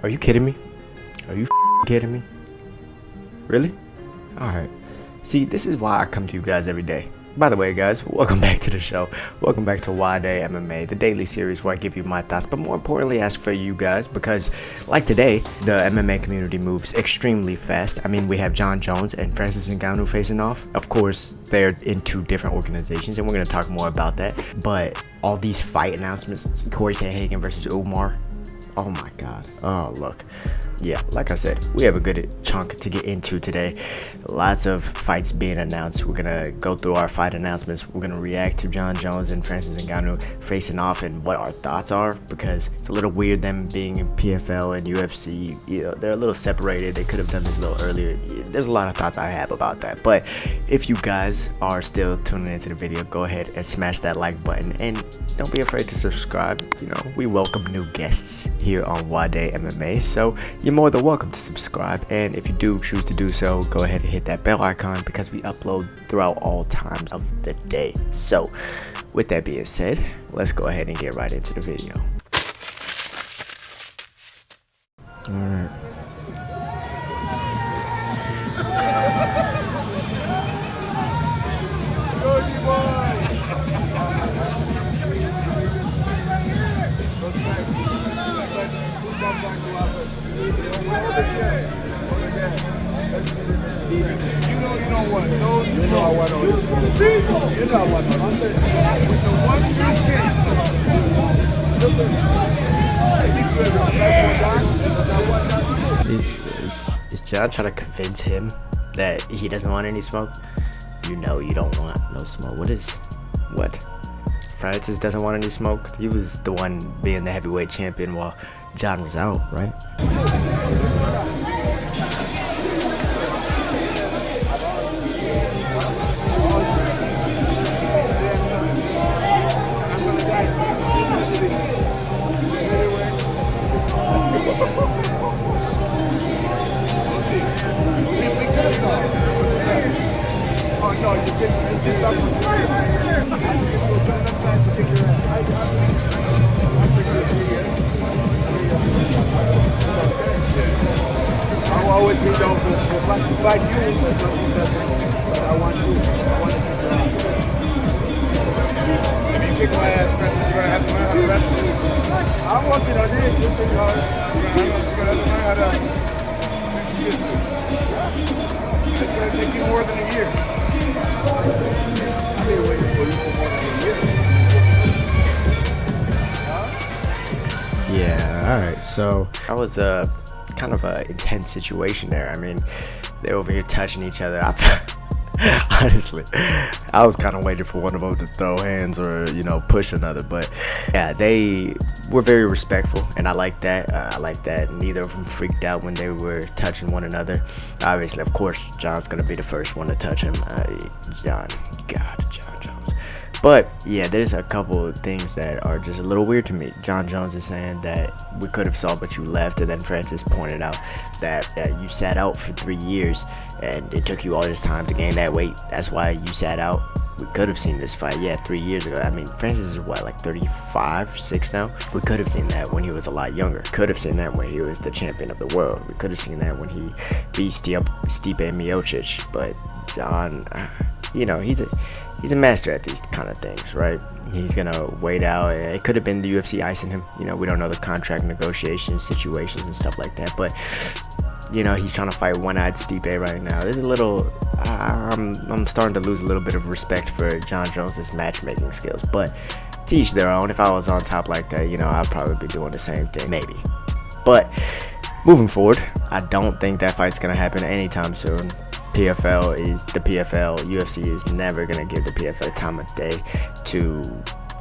Are you kidding me? Are you kidding me? Really? Alright. See, this is why I come to you guys every day. By the way, guys, welcome back to the show. Welcome back to Nwadei MMA, the daily series where I give you my thoughts, but more importantly, ask for you guys, because like today, the MMA community moves extremely fast. I mean, we have Jon Jones and Francis Ngannou facing off. Of course, they're in two different organizations, and we're going to talk more about that. But all these fight announcements, Cory Sandhagen versus Umar. Oh my God. Oh, look. Yeah, like I said, we have a good chunk to get into today. Lots of fights being announced. We're gonna go through our fight announcements. We're gonna react to Jon Jones and Francis Ngannou facing off and what our thoughts are, because it's a little weird them being in PFL and UFC. You know, they're a little separated. They could have done this a little earlier. There's a lot of thoughts I have about that. But if you guys are still tuning into the video, go ahead and smash that like button and don't be afraid to subscribe. You know, we welcome new guests here on Nwadei MMA, so you're more than welcome to subscribe. And if you do choose to do so, go ahead and hit that bell icon, because we upload throughout all times of the day. So with that being said, let's go ahead and get right into the video. All right. Is Jon trying to convince him that he doesn't want any smoke? You know you don't want no smoke. What? Francis doesn't want any smoke? He was the one being the heavyweight champion while Jon was out, right? I'm working on this. This is hard. I'm gonna learn how to do jiu-jitsu. It's gonna take you more than a year. I've been waiting for you for more than a year. Yeah, alright, so that was a kind of a intense situation there. I mean, they're over here touching each other. Honestly, I was kind of waiting for one of them to throw hands or, you know, push another. But yeah, they were very respectful, and I like that. I like that neither of them freaked out when they were touching one another. Obviously, of course, Jon's gonna be the first one to touch him. Jon Jones. But yeah, there's a couple of things that are just a little weird to me. Jon Jones is saying that we could have saw, but you left, and then Francis pointed out that you sat out for 3 years, and it took you all this time to gain that weight. That's why you sat out. We could have seen this fight, yeah, 3 years ago. I mean, Francis is what, like 35, 6 now? We could have seen that when he was a lot younger. Could have seen that when he was the champion of the world. We could have seen that when he beat Stipe Miocic. But Jon, you know, he's a master at these kind of things, right? He's gonna wait out. It could have been the UFC icing him. You know, we don't know the contract negotiations, situations, and stuff like that. But you know, he's trying to fight one-eyed Stipe right now. There's a little. I'm starting to lose a little bit of respect for Jon Jones' matchmaking skills. But to each their own. If I was on top like that, you know, I'd probably be doing the same thing, maybe. But moving forward, I don't think that fight's gonna happen anytime soon. PFL is the PFL. UFC is never going to give the PFL time of day to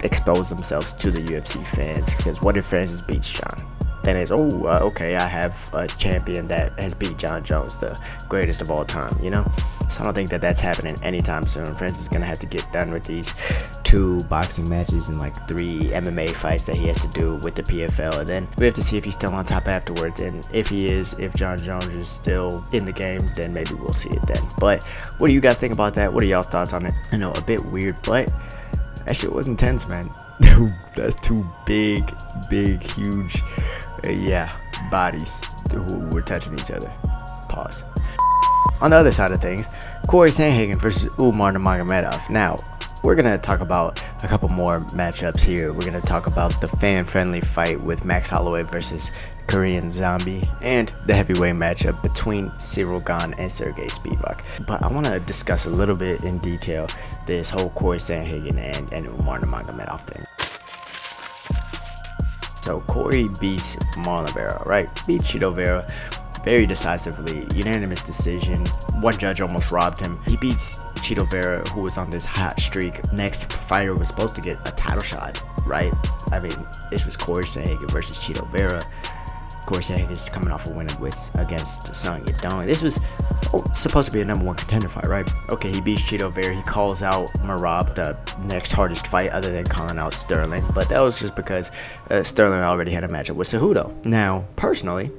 expose themselves to the UFC fans. Because what if Francis beats Jon? Then it's, okay, I have a champion that has beat Jon Jones, the greatest of all time, you know? So I don't think that that's happening anytime soon. Francis is going to have to get done with these 2 boxing matches and like 3 MMA fights that he has to do with the PFL. And then we have to see if he's still on top afterwards. And if he is, if Jon Jones is still in the game, then maybe we'll see it then. But what do you guys think about that? What are y'all thoughts on it? I know, a bit weird, but that shit was intense, man. That's 2 big, huge, yeah, bodies who were touching each other. Pause. On the other side of things, Cory Sandhagen versus Umar Nurmagomedov. Now, we're going to talk about a couple more matchups here. We're going to talk about the fan-friendly fight with Max Holloway versus Korean Zombie, and the heavyweight matchup between Cyril Gane and Sergey Spivak. But I want to discuss a little bit in detail this whole Cory Sandhagen and Umar Nurmagomedov thing. So Cory beats Marlon Vera, right? Beat Chito Vera very decisively, unanimous decision. One judge almost robbed him. He beats Chito Vera, who was on this hot streak. Next fighter was supposed to get a title shot, right? I mean, this was Cory Sandhagen versus Chito Vera. Cory Sandhagen is coming off a win against Sangdhagen. This was supposed to be a #1 contender fight, right? Okay, he beats Chito Vera. He calls out Marab, the next hardest fight other than calling out Sterling. But that was just because Sterling already had a matchup with Cejudo. Now, personally,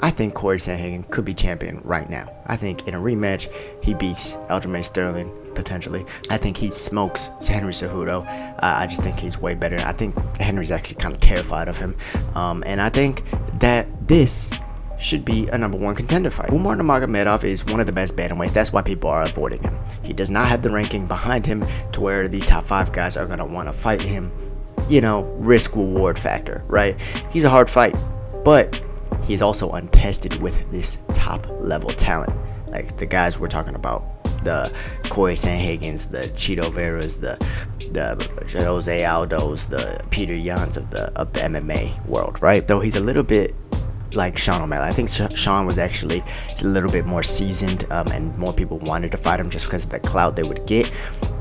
I think Cory Sandhagen could be champion right now. I think in a rematch, he beats Aljamain Sterling, potentially. I think he smokes Henry Cejudo. I just think he's way better. I think Henry's actually kind of terrified of him. And I think that this should be a #1 contender fight. Umar Nurmagomedov is one of the best bantamweights. That's why people are avoiding him. He does not have the ranking behind him to where these top 5 guys are going to want to fight him. You know, risk-reward factor, right? He's a hard fight, but he's also untested with this top-level talent. Like the guys we're talking about, the Cory Sandhagens, the Chito Veras, the Jose Aldos, the Peter Yans of the MMA world, right? Though he's a little bit like Sean O'Malley. I think Sean was actually a little bit more seasoned, and more people wanted to fight him just because of the clout they would get.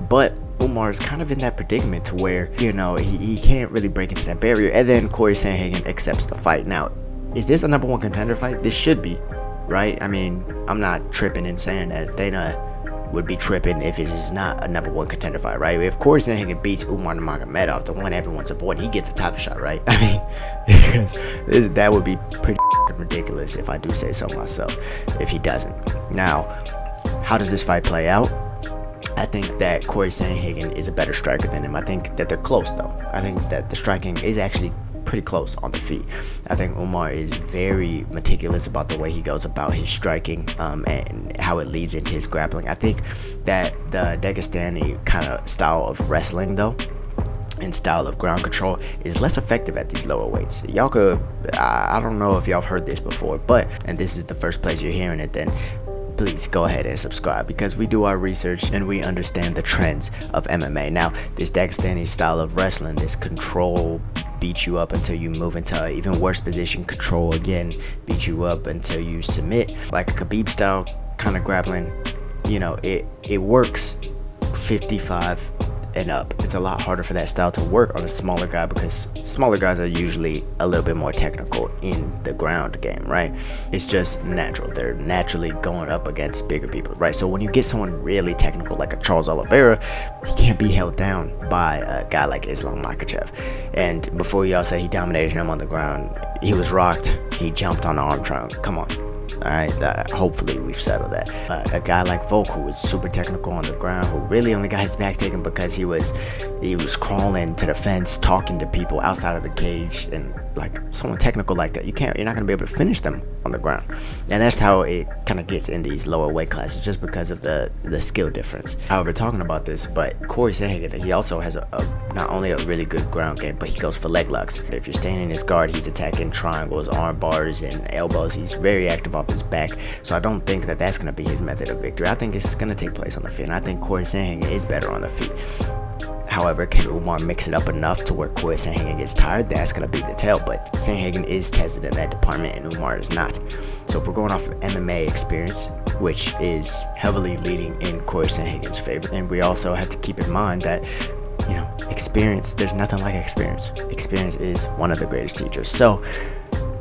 But Umar is kind of in that predicament to where, you know, he can't really break into that barrier. And then Cory Sandhagen accepts the fight. Now, is this a #1 contender fight? This should be, right? I mean, I'm not tripping and saying that Dana would be tripping if it is not a #1 contender fight, right? If Cory Sandhagen beats Umar Nurmagomedov, the one everyone's avoiding, he gets a title shot, right? I mean, because that would be pretty ridiculous if I do say so myself, if he doesn't. Now, how does this fight play out? I think that Cory Sandhagen is a better striker than him. I think that they're close, though. I think that the striking is actually pretty close on the feet. I think Umar is very meticulous about the way he goes about his striking, and how it leads into his grappling. I think that the Dagestani kind of style of wrestling, though, and style of ground control is less effective at these lower weights. Y'all could, I don't know if y'all have heard this before, but, and this is the first place you're hearing it, then please go ahead and subscribe, because we do our research and we understand the trends of MMA. Now, this Dagestani style of wrestling, this control, beat you up until you move into an even worse position, control again, beat you up until you submit, like a Khabib style kind of grappling, you know, it works 55 and up. It's a lot harder for that style to work on a smaller guy, because smaller guys are usually a little bit more technical in the ground game, right? It's just natural. They're naturally going up against bigger people, right? So when you get someone really technical like a Charles Oliveira, he can't be held down by a guy like Islam Makhachev. And before y'all say he dominated him on the ground, he was rocked. He jumped on the arm triangle. Come on. Alright, hopefully we've settled that. A guy like Volk, who was super technical on the ground, who really only got his back taken because he was crawling to the fence, talking to people outside of the cage, and like someone technical like that, you're not gonna be able to finish them on the ground. And that's how it kind of gets in these lower weight classes, just because of the skill difference. However, talking about this, but Cory Sandhagen, he also has not only a really good ground game, but he goes for leg locks. If you're staying in his guard, he's attacking triangles, arm bars, and elbows. He's very active off his back. So I don't think that that's going to be his method of victory. I think it's going to take place on the feet, and I think Cory Sandhagen is better on the feet. However, can Umar mix it up enough to where Cory Sandhagen gets tired? That's going to be the tell, but Sandhagen is tested in that department and Umar is not. So if we're going off of MMA experience, which is heavily leading in Cory Sandhagen's favor, then we also have to keep in mind that, you know, experience, there's nothing like experience. Experience is one of the greatest teachers. So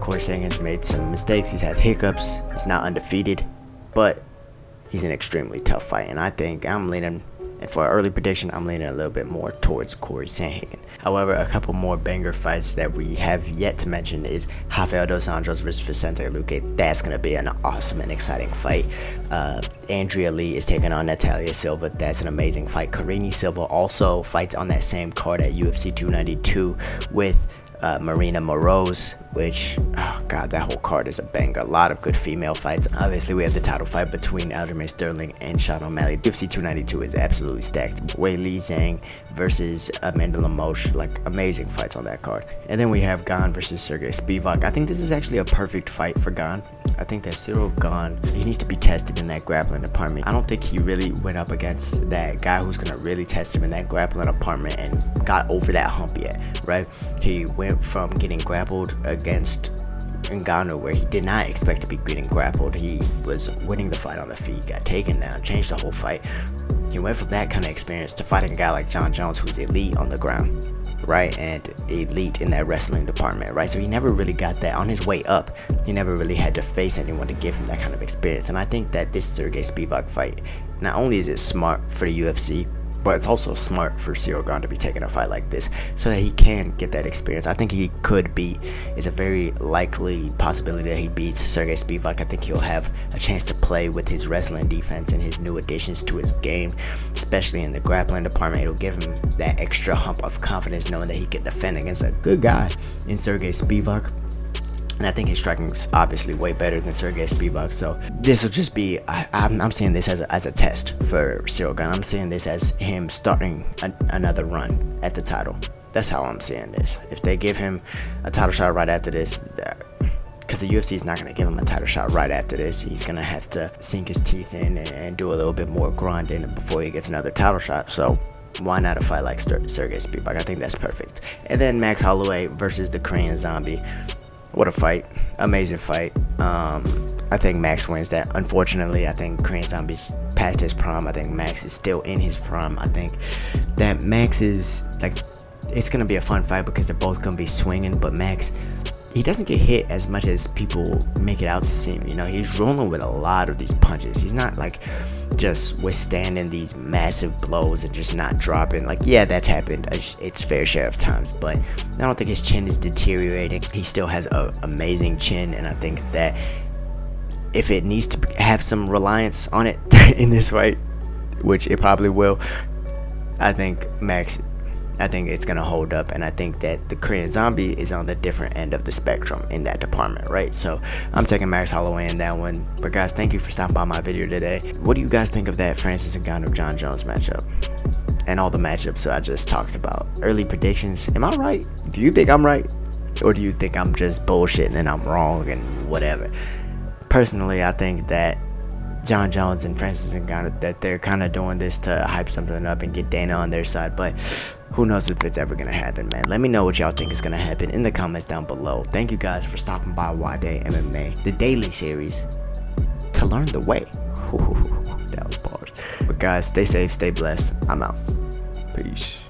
Cory Sandhagen's made some mistakes. He's had hiccups. He's not undefeated, but he's an extremely tough fight, and I think I'm leaning, and for an early prediction, I'm leaning a little bit more towards Cory Sandhagen. However, a couple more banger fights that we have yet to mention is Rafael dos Anjos versus Vicente Luque. That's going to be an awesome and exciting fight. Andrea Lee is taking on Natalia Silva. That's an amazing fight. Karine Silva also fights on that same card at UFC 292 with Marina Moroz, which, oh god, that whole card is a banger. A lot of good female fights. Obviously, we have the title fight between Aljamain Sterling and Sean O'Malley. UFC 292 is absolutely stacked. Wei Li Zhang versus Amanda Lemos, like amazing fights on that card. And then we have Gane versus Sergey Spivak. I think this is actually a perfect fight for Gane. I think that Cyril Gane, he needs to be tested in that grappling department. I don't think he really went up against that guy who's gonna really test him in that grappling department and got over that hump yet, right? He went from getting grappled against Ngannou, where he did not expect to be getting grappled. He was winning the fight on the feet, got taken down, changed the whole fight. He went from that kind of experience to fighting a guy like Jon Jones, who's elite on the ground, right, and elite in that wrestling department, right? So he never really got that. On his way up, he never really had to face anyone to give him that kind of experience. And I think that this Sergey Spivak fight, not only is it smart for the UFC, but it's also smart for Cyril Gane to be taking a fight like this so that he can get that experience. I think he could beat, it's a very likely possibility that he beats Sergey Spivak. I think he'll have a chance to play with his wrestling defense and his new additions to his game, especially in the grappling department. It'll give him that extra hump of confidence knowing that he can defend against a good guy in Sergey Spivak. And I think his striking is obviously way better than Sergey Spivak. So this will just be, I'm seeing this as a test for Cyril Gane. I'm seeing this as him starting another run at the title. That's how I'm seeing this. If they give him a title shot right after this, because the UFC is not going to give him a title shot right after this, he's going to have to sink his teeth in and do a little bit more grinding before he gets another title shot. So why not a fight like Sergey Spivak? I think that's perfect. And then Max Holloway versus the Korean Zombie. What a fight. Amazing fight. I think Max wins that. Unfortunately, I think Korean Zombie's past his prime. I think Max is still in his prime. I think that Max is, like, it's going to be a fun fight because they're both going to be swinging, but Max, he doesn't get hit as much as people make it out to seem. You know, he's rolling with a lot of these punches. He's not, like, just withstanding these massive blows and just not dropping. Like, yeah, that's happened its fair share of times, but I don't think his chin is deteriorating. He still has an amazing chin, and I think that if it needs to have some reliance on it in this fight, which it probably will, I think it's gonna hold up, and I think that the Korean Zombie is on the different end of the spectrum in that department, right? So I'm taking Max Holloway in that one. But guys, thank you for stopping by my video today. What do you guys think of that Francis Ngannou Jon Jones matchup and all the matchups I just talked about? Early predictions, am I right? Do you think I'm right, or do you think I'm just bullshitting and I'm wrong and whatever? Personally, I think that Jon Jones and Francis Ngannou, that they're kind of doing this to hype something up and get Dana on their side, but who knows if it's ever gonna happen, man. Let me know what y'all think is gonna happen in the comments down below. Thank you guys for stopping by Nwadei MMA, the daily series to learn the way. That was bars. But guys, stay safe, stay blessed. I'm out. Peace.